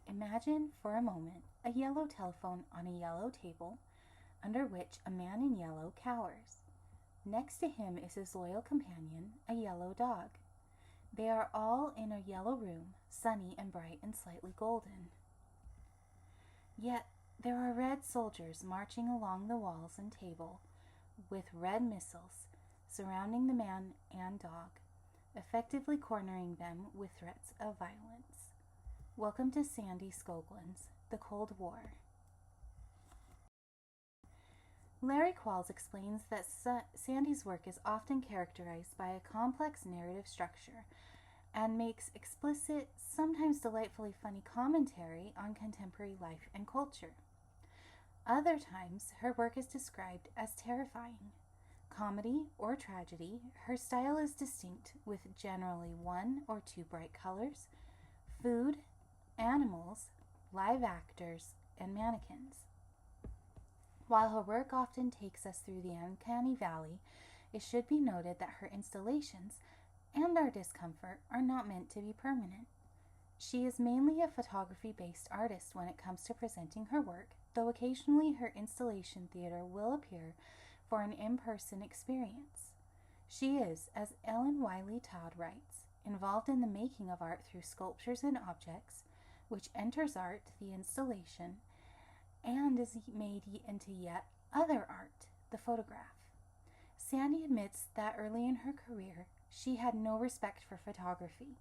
Imagine for a moment a yellow telephone on a yellow table under which a man in yellow cowers. Next to him is his loyal companion, a yellow dog. They are all in a yellow room, sunny and bright and slightly golden. Yet there are red soldiers marching along the walls and table with red missiles surrounding the man and dog, effectively cornering them with threats of violence. Welcome to Sandy Skoglund's The Cold War. Larry Qualls explains that Sandy's work is often characterized by a complex narrative structure and makes explicit, sometimes delightfully funny commentary on contemporary life and culture. Other times, her work is described as terrifying. Comedy or tragedy, her style is distinct with generally one or two bright colors, food, animals, live actors, and mannequins. While her work often takes us through the uncanny valley, it should be noted that her installations and our discomfort are not meant to be permanent. She is mainly a photography-based artist when it comes to presenting her work, though occasionally her installation theater will appear for an in-person experience. She is, as Ellen Wiley Todd writes, involved in the making of art through sculptures and objects, which enters art, the installation, and is made into yet other art, the photograph. Sandy admits that early in her career, she had no respect for photography,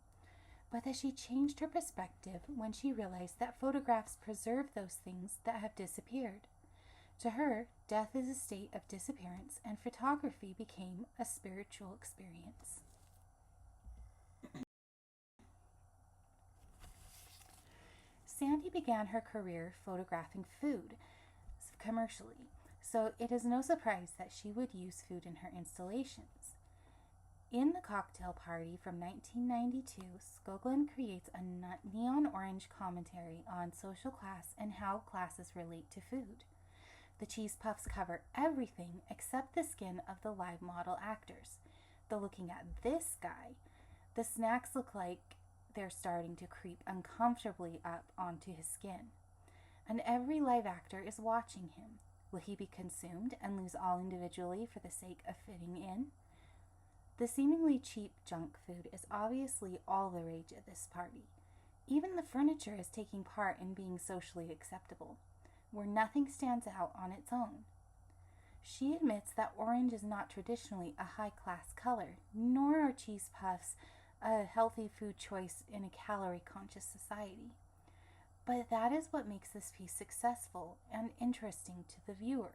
but that she changed her perspective when she realized that photographs preserve those things that have disappeared. To her, death is a state of disappearance, and photography became a spiritual experience. Sandy began her career photographing food commercially, so it is no surprise that she would use food in her installations. In The Cocktail Party from 1992, Skoglund creates a neon orange commentary on social class and how classes relate to food. The cheese puffs cover everything except the skin of the live model actors. Though looking at this guy, the snacks look like they're starting to creep uncomfortably up onto his skin. And every live actor is watching him. Will he be consumed and lose all individually for the sake of fitting in? The seemingly cheap junk food is obviously all the rage at this party. Even the furniture is taking part in being socially acceptable, where nothing stands out on its own. She admits that orange is not traditionally a high-class color, nor are cheese puffs a healthy food choice in a calorie-conscious society. But that is what makes this piece successful and interesting to the viewer.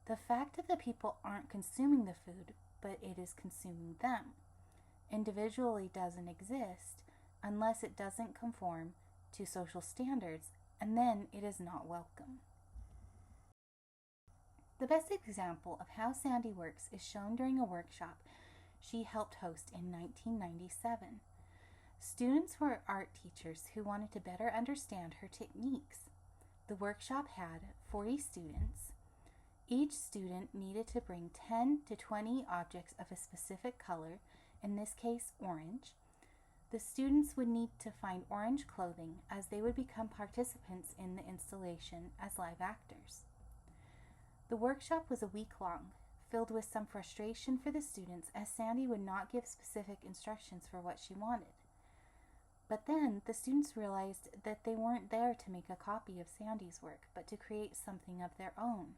The fact that the people aren't consuming the food, but it is consuming them, individually doesn't exist unless it doesn't conform to social standards, and then it is not welcome. The best example of how Sandy works is shown during a workshop she helped host in 1997. Students were art teachers who wanted to better understand her techniques. The workshop had 40 students. Each student needed to bring 10 to 20 objects of a specific color, in this case orange. The students would need to find orange clothing as they would become participants in the installation as live actors. The workshop was a week long, filled with some frustration for the students as Sandy would not give specific instructions for what she wanted. But then the students realized that they weren't there to make a copy of Sandy's work, but to create something of their own.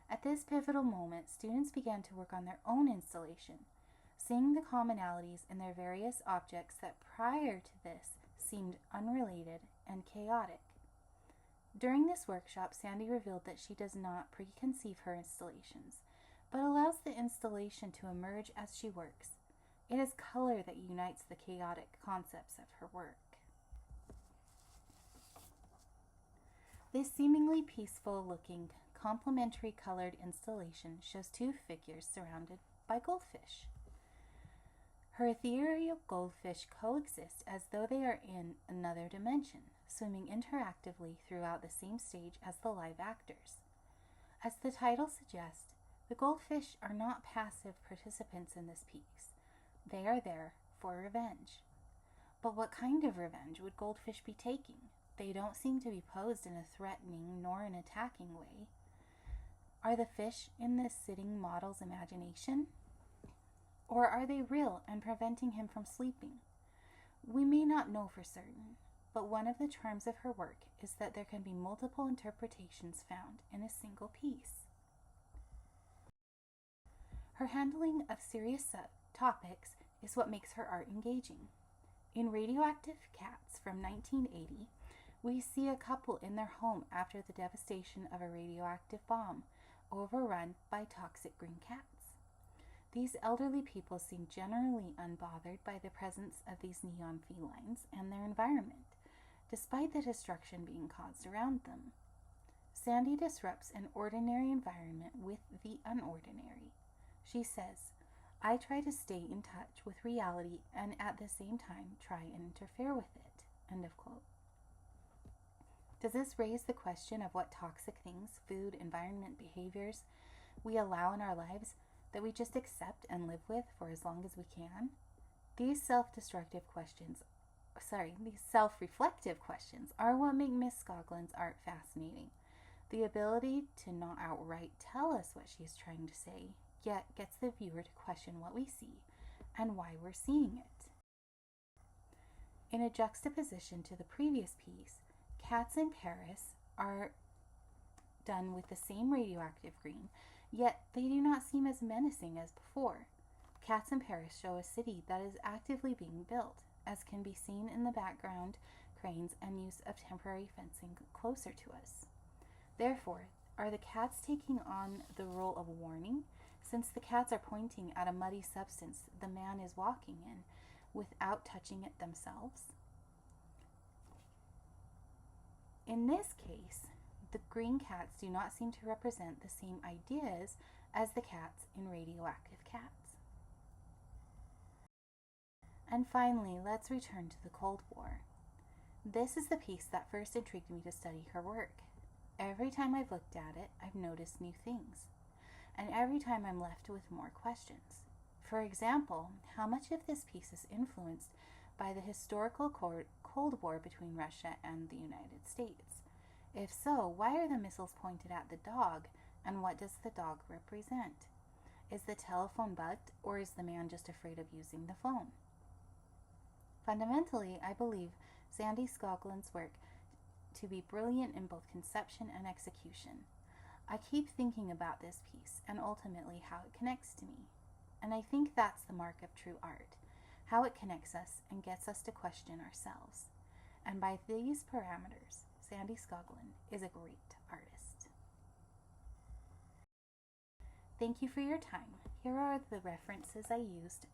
At this pivotal moment, students began to work on their own installation, seeing the commonalities in their various objects that prior to this seemed unrelated and chaotic. During this workshop, Sandy revealed that she does not preconceive her installations, but allows the installation to emerge as she works. It is color that unites the chaotic concepts of her work. This seemingly peaceful-looking, complementary colored installation shows two figures surrounded by goldfish. Her ethereal goldfish coexist as though they are in another dimension, swimming interactively throughout the same stage as the live actors. As the title suggests, the goldfish are not passive participants in this piece. They are there for revenge. But what kind of revenge would goldfish be taking? They don't seem to be posed in a threatening nor an attacking way. Are the fish in this sitting model's imagination? Or are they real and preventing him from sleeping? We may not know for certain, but one of the charms of her work is that there can be multiple interpretations found in a single piece. Her handling of serious topics is what makes her art engaging. In Radioactive Cats from 1980, we see a couple in their home after the devastation of a radioactive bomb, overrun by toxic green cats. These elderly people seem generally unbothered by the presence of these neon felines and their environment, despite the destruction being caused around them. Sandy disrupts an ordinary environment with the unordinary. She says, "I try to stay in touch with reality and at the same time try and interfere with it." End of quote. Does this raise the question of what toxic things, food, environment, behaviors we allow in our lives that we just accept and live with for as long as we can? These self-reflective questions are what make Miss Skoglund's art fascinating. The ability to not outright tell us what she is trying to say, yet gets the viewer to question what we see and why we're seeing it. In a juxtaposition to the previous piece, Cats in Paris are done with the same radioactive green, yet they do not seem as menacing as before. Cats in Paris show a city that is actively being built, as can be seen in the background cranes and use of temporary fencing closer to us. Therefore, are the cats taking on the role of warning, since the cats are pointing at a muddy substance the man is walking in without touching it themselves? In this case, the green cats do not seem to represent the same ideas as the cats in Radioactive Cats. And finally, let's return to the Cold War. This is the piece that first intrigued me to study her work. Every time I've looked at it, I've noticed new things. And every time I'm left with more questions. For example, how much of this piece is influenced by the historical Cold War between Russia and the United States? If so, why are the missiles pointed at the dog, and what does the dog represent? Is the telephone bugged, or is the man just afraid of using the phone? Fundamentally, I believe Sandy Skoglund's work to be brilliant in both conception and execution. I keep thinking about this piece and ultimately how it connects to me. And I think that's the mark of true art, how it connects us and gets us to question ourselves. And by these parameters, Sandy Skoglund is a great artist. Thank you for your time. Here are the references I used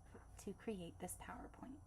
to create this PowerPoint.